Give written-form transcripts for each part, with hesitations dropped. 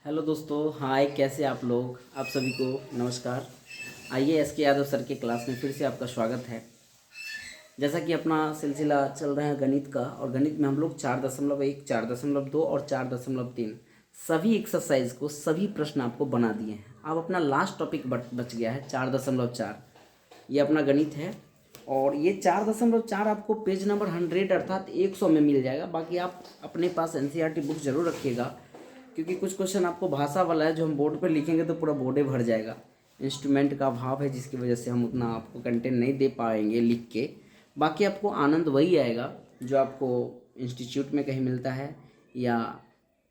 Hello दोस्तों, हाय। कैसे आप लोग? आप सभी को नमस्कार। आइए, एस के यादव सर के क्लास में फिर से आपका स्वागत है। जैसा कि अपना सिलसिला चल रहा है गणित का, और गणित में हम लोग 4.1, 4.2 और 4.3 सभी एक्सरसाइज को, सभी प्रश्न आपको बना दिए हैं। अब अपना लास्ट टॉपिक बच गया है 4.4। ये अपना गणित है, और ये 4.4 आपको पेज नंबर 100 अर्थात 100 में मिल जाएगा। बाकी आप अपने पास एनसीईआरटी बुक जरूर रखिएगा, क्योंकि कुछ क्वेश्चन आपको भाषा वाला है जो हम बोर्ड पर लिखेंगे तो पूरा बोर्डे भर जाएगा। इंस्ट्रूमेंट का अभाव है, जिसकी वजह से हम उतना आपको कंटेंट नहीं दे पाएंगे लिख के। बाकी आपको आनंद वही आएगा जो आपको इंस्टीट्यूट में कहीं मिलता है, या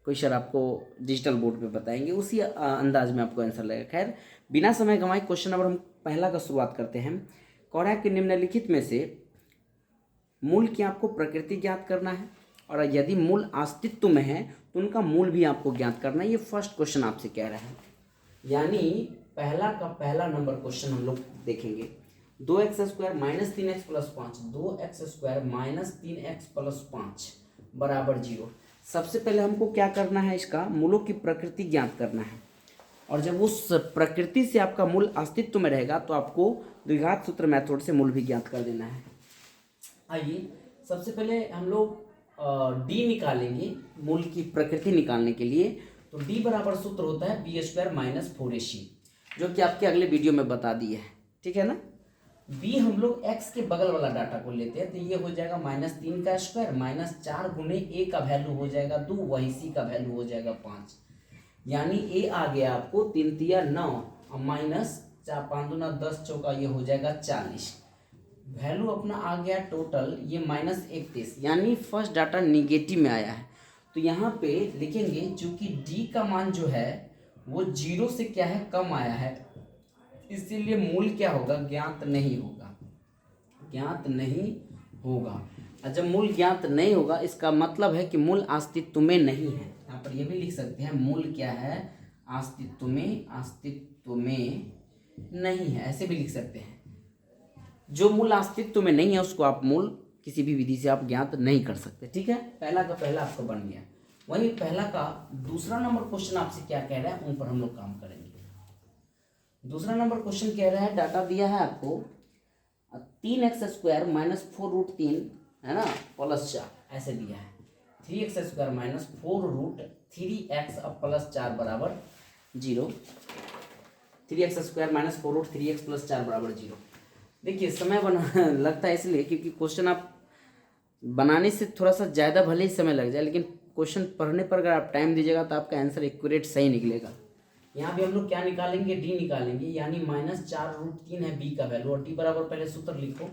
कोई सर आपको डिजिटल बोर्ड पे बताएंगे, उसी अंदाज में आपको आंसर लगेगा। खैर, बिना समय गंवाए क्वेश्चन नंबर हम पहला का शुरुआत करते हैं। कह रहा है कि निम्नलिखित में से मूल की आपको प्रकृति ज्ञात करना है, और यदि मूल अस्तित्व में है तो उनका मूल भी आपको ज्ञात करना है। ये फर्स्ट क्वेश्चन आपसे कह रहा है, यानी पहला का पहला नंबर क्वेश्चन हम लोग देखेंगे। 2x² minus 3x plus 5, 2x² minus 3x plus 5 बराबर 0। सबसे पहले हमको क्या करना है, इसका मूलों की प्रकृति ज्ञात करना है। और जब उस प्रकृति से आपका मूल अस्तित्व में रहेगा तो आपको द्विघात सूत्र मेथड से मूल भी ज्ञात कर देना है। आइए, सबसे पहले हम लोग डी निकालेंगे मूल की प्रकृति निकालने के लिए। तो डी बराबर सूत्र होता है b² माइनस 4ac, जो कि आपके अगले वीडियो में बता दिए है, ठीक है ना। बी हम लोग x के बगल वाला डाटा को लेते हैं, तो ये हो जाएगा -3 का स्क्वायर माइनस 4 गुने a का वैल्यू हो जाएगा 2, वही c का वैल्यू हो जाएगा 5। यानी a आ गया आपको 3 तिया 9 माइनस 4 5 दूना 10 चौका, ये हो जाएगा 40। वैल्यू अपना आ गया टोटल ये -31, यानी फर्स्ट डाटा निगेटिव में आया है। तो यहाँ पे लिखेंगे चूंकि डी का मान जो है वो 0 से क्या है, कम आया है, इसीलिए मूल क्या होगा, ज्ञात नहीं होगा। ज्ञात नहीं होगा, और जब मूल ज्ञात नहीं होगा इसका मतलब है कि मूल अस्तित्व में नहीं है। यहाँ पर ये भी लिख सकते हैं, मूल क्या है, अस्तित्व में नहीं है, ऐसे भी लिख सकते हैं। जो मूल अस्तित्व में नहीं है उसको आप मूल किसी भी विधि से आप ज्ञात नहीं कर सकते, ठीक है। पहला का पहला आपको बन गया। वहीं पहला का दूसरा नंबर क्वेश्चन आपसे क्या कह रहा है, उन पर हम लोग काम करेंगे। दूसरा नंबर क्वेश्चन कह रहा है, डाटा दिया है आपको 3x² माइनस 4√3 है ना प्लस 4, ऐसे दिया है। 3x² माइनस 4√3x प्लस 4 बराबर 0। 3x² माइनस 4√3x प्लस 4 बराबर 0। देखिए, समय बना लगता है इसलिए क्योंकि क्वेश्चन आप बनाने से थोड़ा सा ज़्यादा भले ही समय लग जाए, लेकिन क्वेश्चन पढ़ने पर अगर आप टाइम दीजिएगा तो आपका आंसर एक्यूरेट सही निकलेगा। यहाँ भी हम लोग क्या निकालेंगे, डी निकालेंगे, यानी -4√3 है बी का वैल्यू, और डी बराबर पहले सूत्र लिखो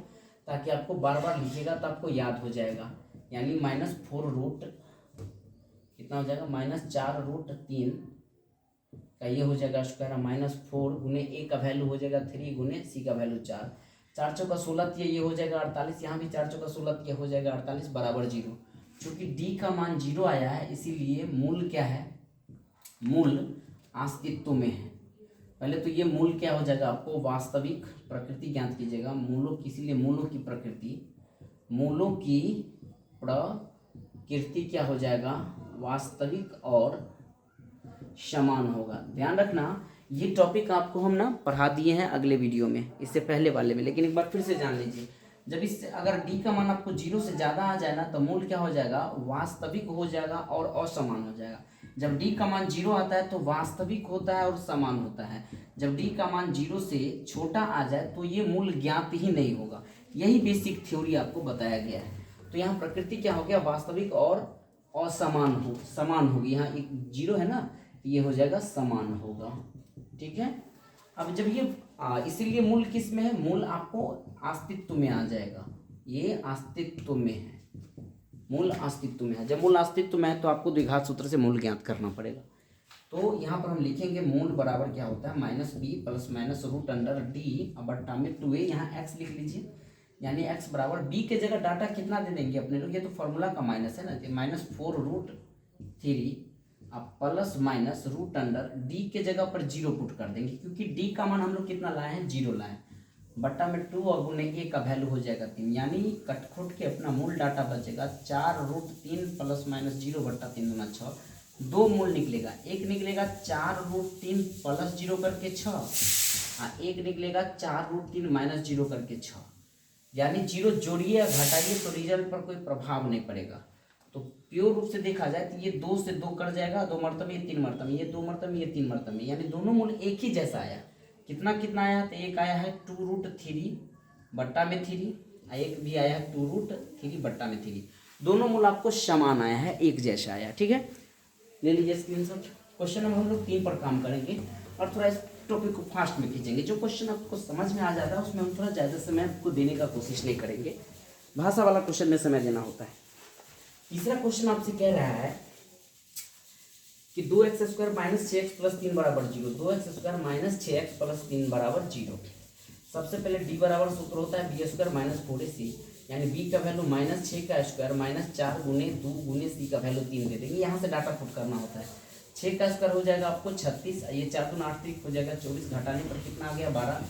ताकि आपको बार बार लिखिएगा तो आपको याद हो जाएगा। यानी -4 कितना हो जाएगा, -4√3 का ये हो जाएगा स्क्वायर, -4 गुने ए का वैल्यू हो जाएगा 3 गुने सी का वैल्यू 4, 4 चौका 16 ये हो जाएगा 48। यहाँ भी 4 चौका 16 ये हो जाएगा 48 बराबर 0। चूंकि डी का मान 0 आया है इसीलिए मूल क्या है, मूल अस्तित्व में है। पहले तो ये मूल क्या हो जाएगा, आपको वास्तविक प्रकृति ज्ञात कीजिएगा मूलों की, इसीलिए मूलों की प्रकृति क्या हो जाएगा, वास्तविक और समान होगा। ध्यान रखना, ये टॉपिक आपको हम ना पढ़ा दिए हैं अगले वीडियो में, इससे पहले वाले में, लेकिन एक बार फिर से जान लीजिए। जब इससे अगर डी का मान आपको 0 से ज़्यादा आ जाए ना तो मूल क्या हो जाएगा, वास्तविक हो जाएगा और असमान हो जाएगा। जब डी का मान 0 आता है तो वास्तविक होता है और समान होता है। जब डी का मान 0 से छोटा आ जाए तो ये मूल ज्ञात ही नहीं होगा। यही बेसिक थ्योरी आपको बताया गया है। तो यहाँ प्रकृति क्या हो गया, वास्तविक और असमान समान होगी। यहाँ एक 0 है ना, ये हो जाएगा समान होगा, ठीक है। अब जब ये इसीलिए मूल किस में है, मूल आपको अस्तित्व में आ जाएगा। ये अस्तित्व में है, मूल अस्तित्व में है। जब मूल अस्तित्व में है तो आपको द्विघात सूत्र से मूल ज्ञात करना पड़ेगा। तो यहाँ पर हम लिखेंगे मूल बराबर क्या होता है, -b प्लस माइनस √d बट्टा में 2a, यहाँ x लिख लीजिए। यानी x बराबर b के जगह डाटा कितना दे देंगे अपने लोग, ये तो फॉर्मूला का माइनस है ना, -4√3 अब प्लस माइनस √d के जगह पर 0 पुट कर देंगे, क्योंकि d का मान हम लोग कितना लाए हैं, 0 लाए हैं। बट्टा में 2 और गुने ए का वैल्यू हो जाएगा 3, यानी कटखुट के अपना मूल डाटा बचेगा 4√3 प्लस माइनस 0 बट्टा 3 गुना 6, दो मूल निकलेगा, एक निकलेगा 4√3 प्लस 0 करके 6 और एक निकलेगा 4√3 माइनस 0 करके 6। यानी 0 जोड़िए या घटाइए तो रिजल्ट पर कोई प्रभाव नहीं पड़ेगा। तो प्योर रूप से देखा जाए तो ये 2 से 2 कट जाएगा, 2 मरतबे, ये 3 मरतबे, ये 2 मरतबे, ये 3 मरतबे, यानी दोनों मूल एक ही जैसा आया। कितना कितना आया तो एक आया है 2√3 बट्टा में 3 और एक भी आया है 2√3 बट्टा में 3। दोनों मूल आपको समान आया है, एक जैसा आया। ठीक है, ले लीजिए स्क्रीनशॉट। क्वेश्चन नंबर हम लोग 3 पर काम करेंगे और थोड़ा इस टॉपिक को फास्ट में खींचेंगे। जो क्वेश्चन आपको समझ में आ जाता है उसमें हम थोड़ा ज़्यादा समय आपको देने का कोशिश नहीं करेंगे, भाषा वाला क्वेश्चन में समय देना होता है। तीसरा क्वेश्चन आपसे कह रहा है कि 2x² माइनस 6x प्लस 3 बराबर 0, 2x² माइनस 6x प्लस 3 बराबर 0। सबसे पहले d बराबर सूत्र होता है b² माइनस 4ac, यानी b का वैल्यू माइनस 6 का स्क्वायर माइनस 4 गुने 2 गुने c का वैल्यू 3 दे देंगे। यहाँ से डाटा पुट करना होता है। 6 का स्क्वायर हो जाएगा आपको 36, ये 4 दूना 8 हो जाएगा 24, घटाने पर कितना आ गया 12।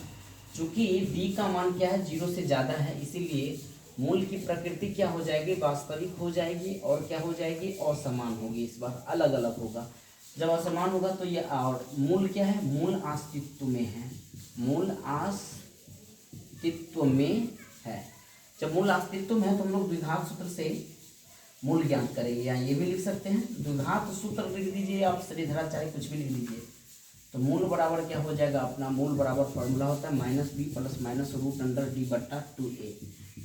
चूंकि b का मान क्या है 0 से ज़्यादा है, इसीलिए मूल की प्रकृति क्या हो जाएगी, वास्तविक हो जाएगी और क्या हो जाएगी, असमान होगी। इस बार अलग अलग होगा। जब असमान होगा तो ये और मूल क्या है, मूल अस्तित्व में है, मूल अस्तित्व में है। जब मूल अस्तित्व में है तो हम लोग द्विघात सूत्र से मूल ज्ञात करेंगे। यहाँ ये भी लिख सकते हैं, द्विघात सूत्र लिख दीजिए आप, श्रीधराचार्य कुछ भी लिख दीजिए। तो मूल बराबर क्या हो जाएगा अपना, मूल बराबर फॉर्मूला होता है -b प्लस माइनस √d बट्टा 2a,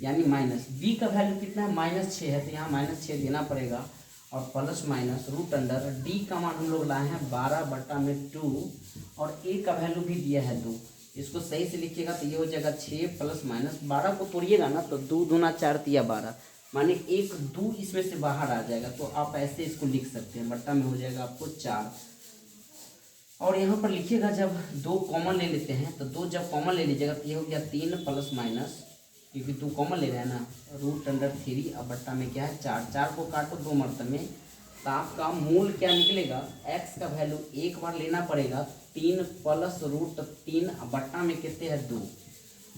यानी माइनस b का वैल्यू कितना है -6 है तो यहाँ -6 देना पड़ेगा और प्लस माइनस √d का मान हम लोग लाए हैं 12 बट्टा में 2 और a का वैल्यू भी दिया है 2। इसको सही से लिखिएगा तो ये हो जाएगा 6 प्लस माइनस 12 को तोड़िएगा ना तो 2 दूना 4 तिया 12, माने 1 2 इसमें से बाहर आ जाएगा। तो आप ऐसे इसको लिख सकते हैं, बट्टा में हो जाएगा आपको 4। और यहाँ पर लिखिएगा जब 2 कॉमन ले लेते हैं तो 2 जब कॉमन ले लीजिएगा तो ये हो गया 3 प्लस माइनस, क्योंकि 2 कॉमन ले रहे हैं ना, √3 अब बट्टा में क्या है 4, 4 को काटो 2 मरतबे तो आपका मूल क्या निकलेगा, x का वैल्यू एक बार लेना पड़ेगा 3 प्लस √3 बट्टा में कितने है 2,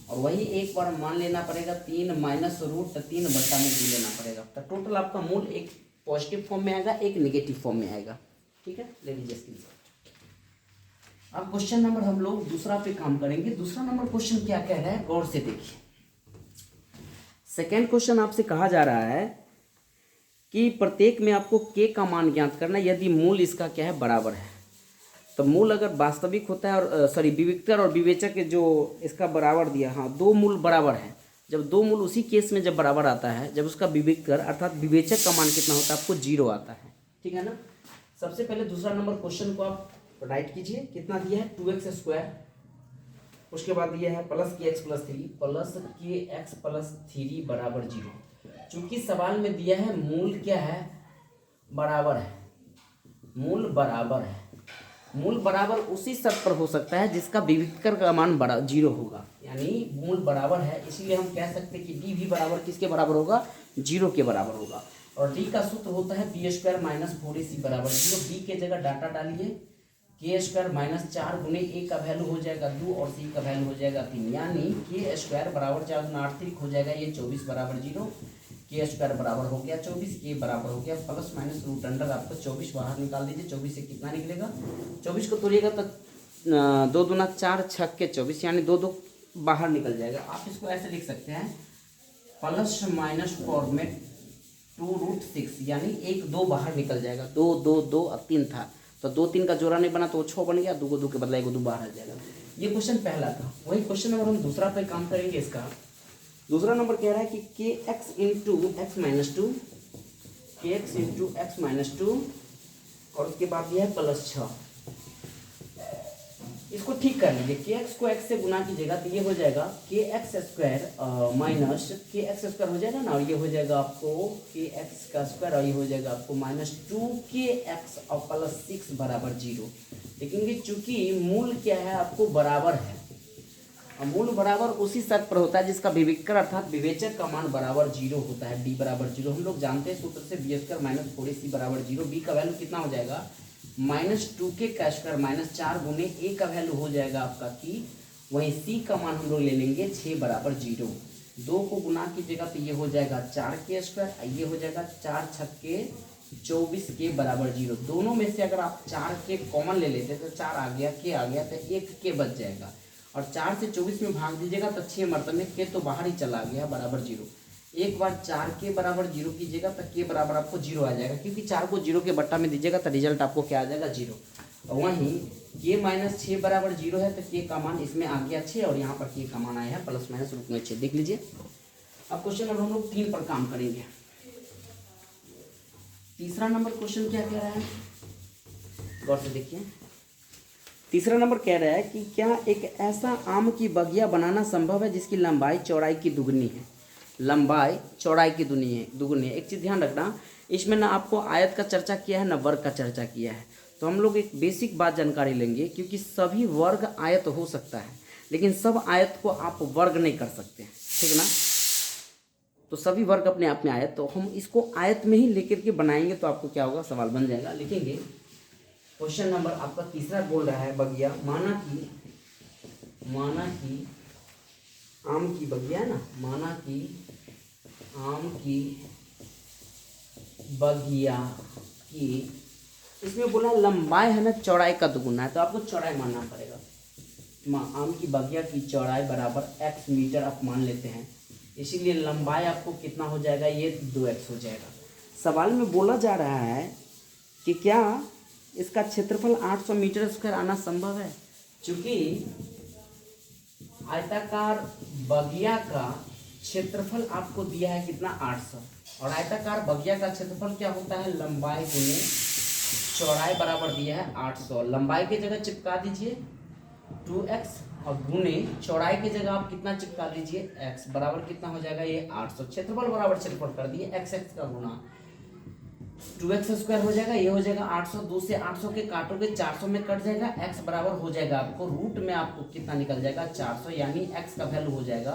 और वही एक बार मान लेना पड़ेगा 3 माइनस √3 बट्टा में 2 लेना पड़ेगा। तो टोटल आपका मूल एक पॉजिटिव फॉर्म में आएगा, एक नेगेटिव फॉर्म में आएगा। ठीक है, ले लीजिए स्क्रीनशॉट। अब क्वेश्चन नंबर हम लोग दूसरा पे काम करेंगे। दूसरा नंबर क्वेश्चन क्या कह रहा है, गौर से देखिए। सेकेंड क्वेश्चन आपसे कहा जा रहा है कि प्रत्येक में आपको k का मान ज्ञात करना है यदि मूल इसका क्या है, बराबर है। तो मूल अगर वास्तविक होता है और विविक्तर और विवेचक के जो इसका बराबर दिया, हाँ 2 मूल बराबर है। जब 2 मूल उसी केस में जब बराबर आता है जब उसका विविक्तर अर्थात विवेचक का मान कितना होता है, आपको 0 आता है। ठीक है ना। सबसे पहले दूसरा नंबर क्वेश्चन को आप राइट कीजिए। कितना दिया है 2x², उसके बाद दिया है plus kx plus 3 plus kx plus 3 बराबर 0। चूंकि सवाल में दिया है मूल क्या है, बराबर है, मूल बराबर है। मूल बराबर उसी शर्त पर हो सकता है जिसका विविक्तर का मान 0 होगा, यानी मूल बराबर है, इसीलिए हम कह सकते हैं कि d भी बराबर किसके बराबर होगा, 0 के बराबर होगा। और d का सूत्र होता है b² माइनस 4ac बराबर 0। b के जगह डाटा डालिए, k² माइनस 4 गुने a का वैल्यू हो जाएगा 2 और c का वैल्यू हो जाएगा 3, यानी k² बराबर 4 गुना 8 हो जाएगा ये 24 बराबर 0। k² बराबर हो गया 24, k बराबर हो गया प्लस माइनस √अंडर आपको 24 बाहर निकाल दीजिए। 24 से कितना निकलेगा, 24 को तोड़िएगा तो 2 दूना 4 6 के 24, यानी 2 2 बाहर निकल जाएगा। आप इसको ऐसे लिख सकते हैं प्लस माइनस फॉर्मेट 2√6, यानी 1 2 बाहर निकल जाएगा, 2 2 2 और 3 था तो 2 3 का जोड़ा नहीं बना तो 6 बन गया, 2 को 2 के बदला 1 2 बाहर आ जाएगा। ये क्वेश्चन पहला था। वही क्वेश्चन नंबर हम दूसरा पे काम करेंगे। इसका दूसरा नंबर कह रहा है कि kx into x minus 2, kx into x minus 2 और उसके बाद दिया है प्लस 6। इसको ठीक कर लीजिए, kx को x से गुना कीजिएगा तो ये हो जाएगा kx² माइनस kx² हो जाएगा ना, और ये हो जाएगा आपको kx का स्क्वायर और ये हो जाएगा आपको माइनस 2kx और प्लस 6 बराबर 0। लेकिन चूंकि मूल क्या है आपको बराबर है, मूल बराबर उसी शर्त पर होता है जिसका विविक्तर अर्थात विवेचक का मान बराबर 0 होता है। d बराबर 0 हम लोग जानते हैं सूत्र से, b² माइनस 4ac बराबर 0। b का वैल्यू कितना हो जाएगा, माइनस 2k का स्क्वायर माइनस 4 गुने a का वैल्यू हो जाएगा आपका की, वहीं c का मान हम लोग ले लेंगे 6 बराबर 0। 2 को गुना कीजिएगा तो ये हो जाएगा 4k² ये हो जाएगा 4 6 के 24 के बराबर 0। दोनों में से अगर आप 4 के कॉमन ले लेते तो 4 आ गया, के आ गया, तो 1 के बच जाएगा। और 4 से 24 में भाग दीजिएगा तो 6 मरतबे के तो बाहर ही चला गया बराबर 0। एक बार 4 के बराबर 0 कीजिएगा तो के बराबर आपको 0 आ जाएगा, क्योंकि 4 को 0 के बट्टा में दीजिएगा तो रिजल्ट आपको क्या आ जाएगा 0। और वहीं के माइनस 6 बराबर 0 है तो के का मान इसमें आ गया 6 और यहाँ पर के का मान आया है प्लस माइनस रूप में 6। देख लीजिए। अब क्वेश्चन नंबर हम लोग 3 पर काम करेंगे। तीसरा नंबर क्वेश्चन क्या कह रहा है, गौर से देखिए। तीसरा नंबर कह रहा है कि क्या एक ऐसा आम की बगिया बनाना संभव है जिसकी लंबाई चौड़ाई की दुगनी है। लंबाई चौड़ाई की दुगनी है। एक चीज़ ध्यान रखना, इसमें ना आपको आयत का चर्चा किया है ना वर्ग का चर्चा किया है। तो हम लोग एक बेसिक बात जानकारी लेंगे, क्योंकि सभी वर्ग आयत हो सकता है लेकिन सब आयत को आप वर्ग नहीं कर सकते, ठीक है ना। तो सभी वर्ग अपने आप में आयत, तो हम इसको आयत में ही लेकर के बनाएंगे तो आपको क्या होगा, सवाल बन जाएगा। लिखेंगे क्वेश्चन नंबर आपका तीसरा बोल रहा है बगिया, माना कि आम की बगिया है ना, माना कि आम की बगिया की, इसमें बोला लंबाई है ना चौड़ाई का दुगुना है, तो आपको चौड़ाई मानना पड़ेगा। आम की बगिया की चौड़ाई बराबर x मीटर आप मान लेते हैं, इसीलिए लंबाई आपको कितना हो जाएगा, ये 2x हो जाएगा। सवाल में बोला जा रहा है कि क्या इसका क्षेत्रफल 800 मीटर स्क्वायर आना संभव है। चूंकि आयताकार बगिया का क्षेत्रफल आपको दिया है कितना, 800, और आयताकार बगिया का क्षेत्रफल क्या होता है, लंबाई गुने चौड़ाई बराबर दिया है 800। लंबाई की जगह चिपका दीजिए 2x और गुने चौड़ाई की जगह आप कितना चिपका दीजिए x, बराबर कितना हो जाएगा ये 800। क्षेत्रफल बराबर क्षेत्रफल कर दिए, x का गुना 2x स्क्वायर हो जाएगा, ये हो जाएगा 800। 2 से 800 के काटोगे 400 में कट जाएगा, x बराबर हो जाएगा आपको रूट में आपको कितना निकल जाएगा 400, यानी x का वैल्यू हो जाएगा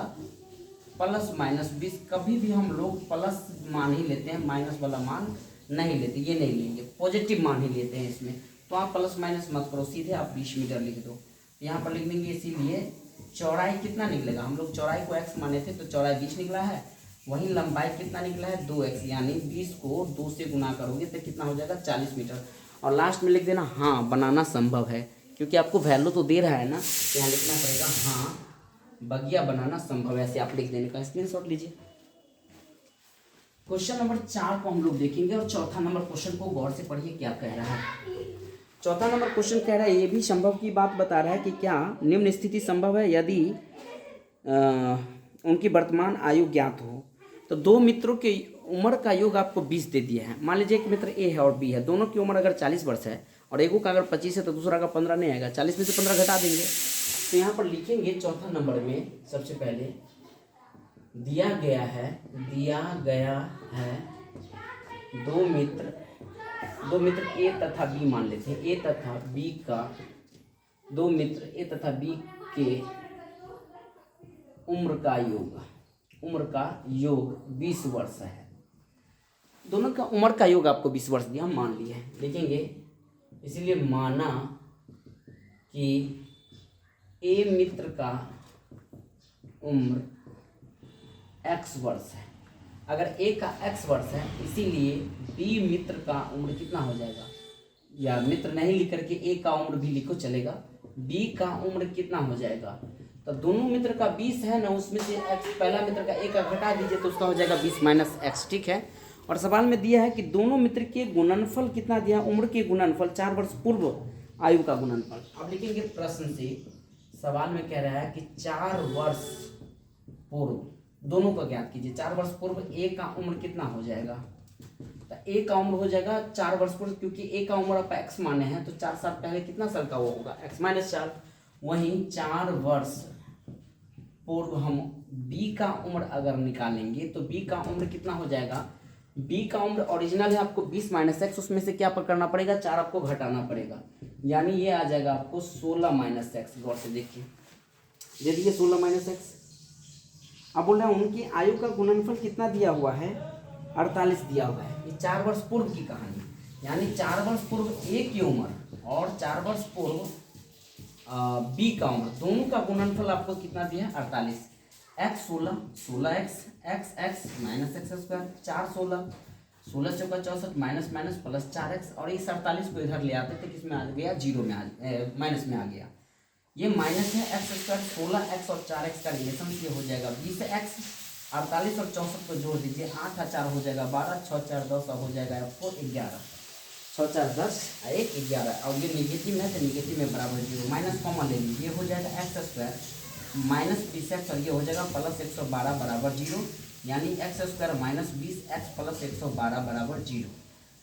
प्लस माइनस 20। कभी भी हम लोग प्लस मान ही लेते हैं, माइनस वाला मान नहीं लेते, ये नहीं लेंगे, पॉजिटिव मान ही लेते हैं इसमें। तो आप प्लस माइनस मत करो, सीधे आप 20 मीटर लिख दो, यहाँ पर लिख देंगे। इसीलिए चौड़ाई कितना निकलेगा, हम लोग चौड़ाई को x माने थे तो चौड़ाई 20 निकला है, वहीं लंबाई कितना निकला है 2x, यानी 20 को 2 से गुना करोगे तो कितना हो जाएगा 40 मीटर। और लास्ट में लिख देना हाँ बनाना संभव है, क्योंकि आपको वैल्यू तो दे रहा है ना, तो यहाँ लिखना पड़ेगा हाँ बगिया बनाना संभव है, ऐसे आप लिख देने का स्क्रीनशॉट लीजिए। क्वेश्चन नंबर 4 को हम लोग देखेंगे और चौथा नंबर क्वेश्चन को गौर से पढ़िए क्या कह रहा है। चौथा नंबर क्वेश्चन कह रहा है, ये भी संभव की बात बता रहा है कि क्या निम्न स्थिति संभव है यदि उनकी वर्तमान आयु ज्ञात हो। तो दो मित्रों की उम्र का योग आपको 20 दे दिया है। मान लीजिए एक मित्र ए है और बी है, दोनों की उम्र अगर 40 वर्ष है और एगो का अगर 25 है तो दूसरा का 15 नहीं आएगा, 40 में से 15 घटा देंगे। तो यहाँ पर लिखेंगे चौथा नंबर में सबसे पहले दिया गया है दो मित्र ए तथा बी मान लेते हैं। ए तथा बी का दो मित्र ए तथा बी के उम्र का योग 20 वर्ष है। दोनों का उम्र का योग आपको 20 वर्ष दिया, हम मान लिए हैं, लिखेंगे। इसलिए माना कि ए मित्र का उम्र x वर्ष है। अगर a का x वर्ष है, इसीलिए b मित्र का उम्र कितना हो जाएगा, या मित्र नहीं लिख करके a का उम्र भी लिखो चलेगा, b का उम्र कितना हो जाएगा। तो दोनों मित्र का 20 है ना, उसमें से x पहला मित्र का a का घटा दीजिए तो उसका हो जाएगा 20 माइनस x, ठीक है। और सवाल में दिया है कि दोनों मित्र के गुणनफल कितना दिया, उम्र के गुणनफल 4 वर्ष पूर्व आयु का गुणनफल। अब लिखेंगे प्रश्न से, सवाल में कह रहा है कि 4 वर्ष पूर्व दोनों का ज्ञात कीजिए। 4 वर्ष पूर्व ए का उम्र कितना हो जाएगा, तो ए का उम्र हो जाएगा 4 वर्ष पूर्व, क्योंकि ए का उम्र आप x माने हैं तो 4 साल पहले कितना साल का वो होगा x माइनस 4। वहीं 4 वर्ष पूर्व हम b का उम्र अगर निकालेंगे तो b का उम्र कितना हो जाएगा, b का उम्र ओरिजिनल है आपको 20 माइनस x, उसमें से क्या पर करना पड़ेगा 4 आपको घटाना पड़ेगा, यानी ये आ जाएगा आपको 16 माइनस x। गौर से देखिए, दे दिए 16 माइनस x। अब बोल रहे हैं उनकी आयु का गुणनफल कितना दिया हुआ है, 48 दिया हुआ है। ये 4 वर्ष पूर्व की कहानी, यानी 4 वर्ष पूर्व ए की उम्र और 4 वर्ष पूर्व बी का उम्र, दोनों का गुणनफल आपको कितना दिया है 48। x 16 16x x x minus x square 4 16 16 चौका 64 माइनस माइनस प्लस 4x और इस 48 को इधर ले आते थे, किसमें आ गया, जीरो में माइनस में आ गया। ये माइनस है एक्स स्क्वायर 16x और 4x का रिलेशन ये हो जाएगा 20x। 48 और 64 को जोड़ दीजिए, 8 और 4 हो जाएगा 12, 6 4 10 और हो जाएगा आपको 11, 6 4 10 1 11। और ये निगेटिव है तो निगेटिव में बराबर जीरो, माइनस कॉमन ले लीजिए, ये हो जाएगा एक्स स्क्वायर माइनस 20x और ये हो जाएगा प्लस 112 बराबर जीरो, यानी x square minus 20x plus 112 बराबर जीरो।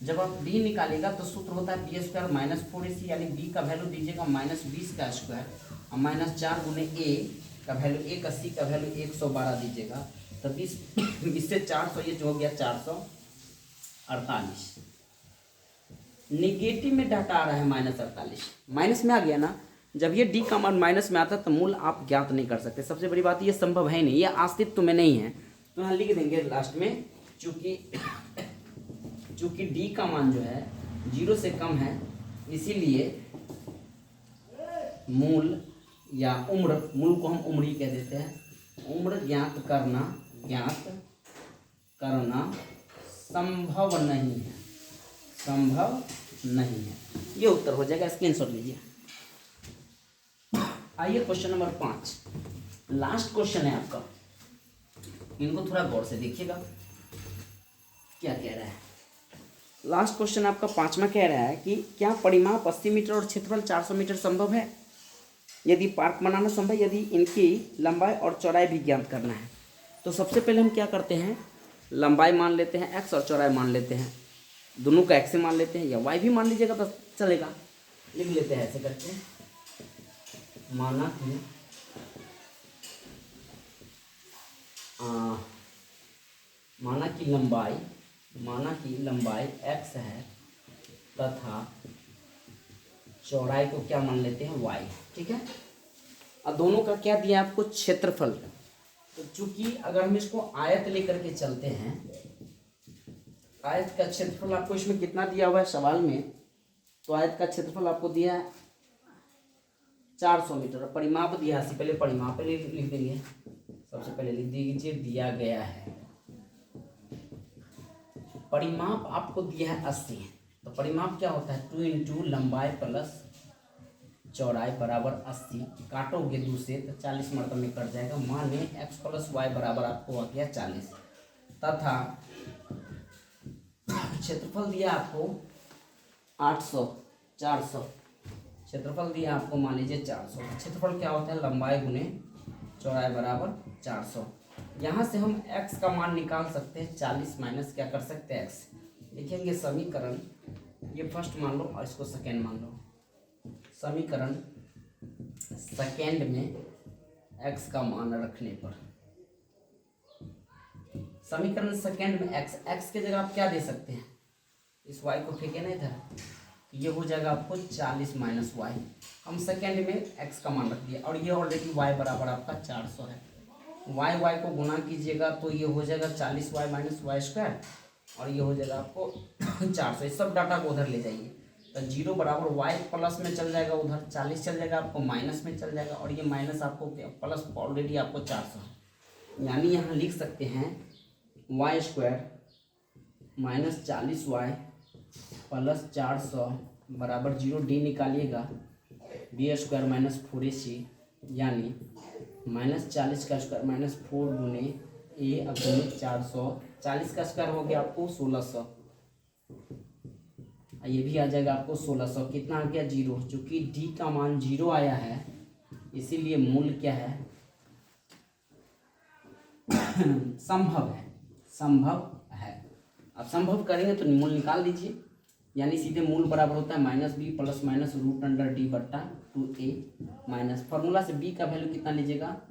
जब आप d निकालेगा तो सूत्र होता है बी स्क्वायर माइनस 4ac, यानी b का वैल्यू दीजिएगा माइनस 20 का स्क्वायर और माइनस 4 गुने a का वैल्यू 1 80 का वैल्यू 112 दीजिएगा, तो 20 से 400 ये जो हो गया 448। निगेटिव में डाटा आ रहा है माइनस 48, माइनस में आ गया ना। जब ये डी का मान माइनस में आता है तो मूल आप ज्ञात नहीं कर सकते। सबसे बड़ी बात ये संभव है नहीं, ये अस्तित्व में नहीं है, तो यहाँ लिख देंगे लास्ट में, चूंकि डी का मान जो है 0 से कम है, इसीलिए मूल या उम्र, मूल को हम उम्र ही कह देते हैं, उम्र ज्ञात करना संभव नहीं है, संभव नहीं है। ये उत्तर हो जाएगा, स्क्रीनशॉट लीजिए। आइए क्वेश्चन नंबर 5, लास्ट क्वेश्चन है आपका, इनको थोड़ा गौर से देखिएगा क्या कह रहा है। लास्ट क्वेश्चन आपका 5वां कह रहा है कि क्या परिमाप 80 मीटर और क्षेत्रफल 400 मीटर संभव है? यदि पार्क बनाना संभव है, यदि इनकी लंबाई और चौड़ाई भी ज्ञात करना है। तो सबसे पहले हम क्या करते हैं, लंबाई मान लेते हैं x और चौड़ाई मान लेते हैं, दोनों का x से मान लेते हैं, या y भी मान लीजिएगा तो चलेगा। लिख लेते हैं ऐसे करके, माना कि लंबाई x है तथा चौड़ाई को क्या मान लेते हैं, y, ठीक है। अब दोनों का क्या दिया आपको, क्षेत्रफल। तो चूंकि अगर हम इसको आयत लेकर के चलते हैं, आयत का क्षेत्रफल आपको इसमें कितना दिया हुआ है सवाल में, तो आयत का क्षेत्रफल आपको दिया है 400 मीटर। परिमाप दिया है, पहले परिमाप लिख देंगे, सबसे पहले लिख दीजिए दिया गया है, परिमाप आपको दिया है 80। तो परिमाप क्या होता है, 2 इंटू लंबाई प्लस चौड़ाई बराबर 80, काटोगे 2 से तो 40 मरतब में कट जाएगा, माने x प्लस वाई बराबर आपको आ गया 40, तथा क्षेत्रफल दिया आपको 800, 400, क्षेत्रफल दिया आपको मान लीजिए 400। क्षेत्रफल क्या होता है, लंबाई गुने चौड़ाई बराबर 400। यहाँ से हम x का मान निकाल सकते हैं, 40 माइनस क्या कर सकते हैं x। लिखेंगे समीकरण, ये फर्स्ट मान लो और इसको सेकेंड मान लो, समीकरण सेकेंड में x का मान रखने पर, समीकरण सेकेंड में x के जगह आप क्या दे सकते हैं, इस y को फेंके ना इधर, ये हो जाएगा आपको 40 माइनस वाई। हम सेकेंड में x का मान रख दिया और ये ऑलरेडी y बराबर आपका 400 है। y को गुना कीजिएगा तो ये हो जाएगा 40y माइनस वाई स्क्वायर और ये हो जाएगा आपको 400। इस सब डाटा को उधर ले जाइए तो 0 बराबर y प्लस में चल जाएगा, उधर 40 चल जाएगा, आपको माइनस में चल जाएगा और ये माइनस आपको प्लस ऑलरेडी आपको 400 है। यानी यहाँ लिख सकते हैं Y square minus 40y plus 400 बराबर 0, डी निकालिएगा बी स्क्वायर माइनस 4ac, यानी माइनस 40 का स्क्वायर माइनस 4 गुने ए अपने 400, 40 का स्क्वायर हो गया आपको 1600, ये भी आ जाएगा आपको 1600। कितना आ गया 0, चूँकि डी का मान 0 आया है इसीलिए मूल क्या है संभव है, संभव है। अब संभव करेंगे तो मूल निकाल दीजिए, यानी सीधे मूल बराबर होता है minus b plus minus root under d बट्टा 2a माइनस, फॉर्मूला से b का वैल्यू कितना लीजिएगा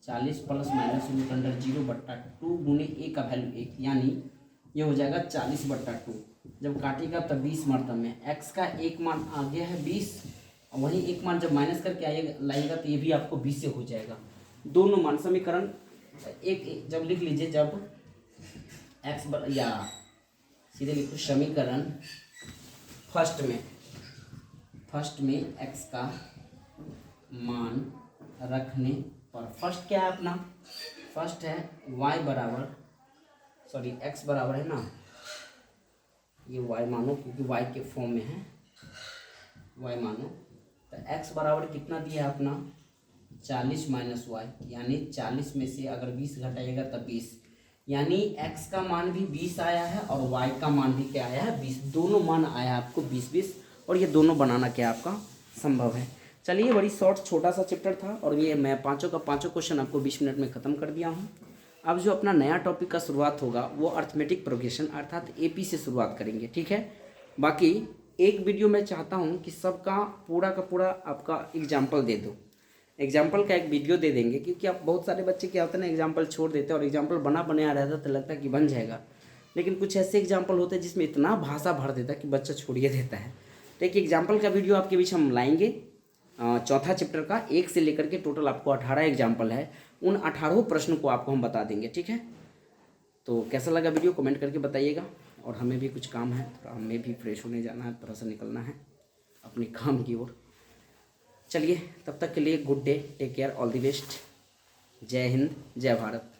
40 प्लस माइनस रूट अंडर 0 बट्टा 2 गुने a का वैल्यू 1, यानी ये हो जाएगा 40 बट्टा 2। जब काटेगा तो 20 मरतब में x का एक मान आ गया है 20 और वहीं एक मान जब माइनस करके आइएगा लाइएगा तो ये भी आपको 20 से हो जाएगा। दोनों मान समीकरण एक जब लिख लीजिए, जब x या सीधे लिखो समीकरण फर्स्ट में x का मान रखने पर, फर्स्ट क्या है अपना, फर्स्ट है y बराबर x बराबर है ना ये y मानो क्योंकि y के फॉर्म में है, y मानो। तो x बराबर कितना दिया है अपना 40 माइनस वाई, यानी 40 में से अगर 20 घटाइएगा तब 20, यानी x का मान भी 20 आया है और y का मान भी क्या आया है 20, दोनों मान आया है आपको 20-20, और ये दोनों बनाना क्या आपका संभव है। चलिए बड़ी शॉर्ट छोटा सा चैप्टर था और ये मैं पाँचों का पाँचों क्वेश्चन आपको 20 मिनट में ख़त्म कर दिया हूँ। अब जो अपना नया टॉपिक का शुरुआत होगा वो अर्थमेटिक प्रोग्रेशन अर्थात एपी से शुरुआत करेंगे, ठीक है। बाकी एक वीडियो मैं चाहता हूँ कि सबका पूरा का पूरा आपका एग्जाम्पल दे दो, एग्जाम्पल का एक वीडियो दे देंगे, क्योंकि आप बहुत सारे बच्चे क्या होते हैं ना एग्जाम्पल छोड़ देते हैं और एग्जाम्पल बना बनाया रहता है तो लगता है कि बन जाएगा, लेकिन कुछ ऐसे एग्जाम्पल होते हैं जिसमें इतना भाषा भर देता है कि बच्चा छोड़िए देता है। तो एक एग्जाम्पल का वीडियो आपके बीच हम लाएंगे चौथा चैप्टर का, 1 से लेकर के टोटल आपको 18 एग्जाम्पल है, उन 18 प्रश्नों को आपको हम बता देंगे, ठीक है। तो कैसा लगा वीडियो कमेंट करके बताइएगा, और हमें भी कुछ काम है, थोड़ा हमें भी फ्रेश होने जाना है, थोड़ा सा निकलना है अपने काम की ओर। चलिए तब तक के लिए good day, take care, all the best, जय हिंद जय भारत।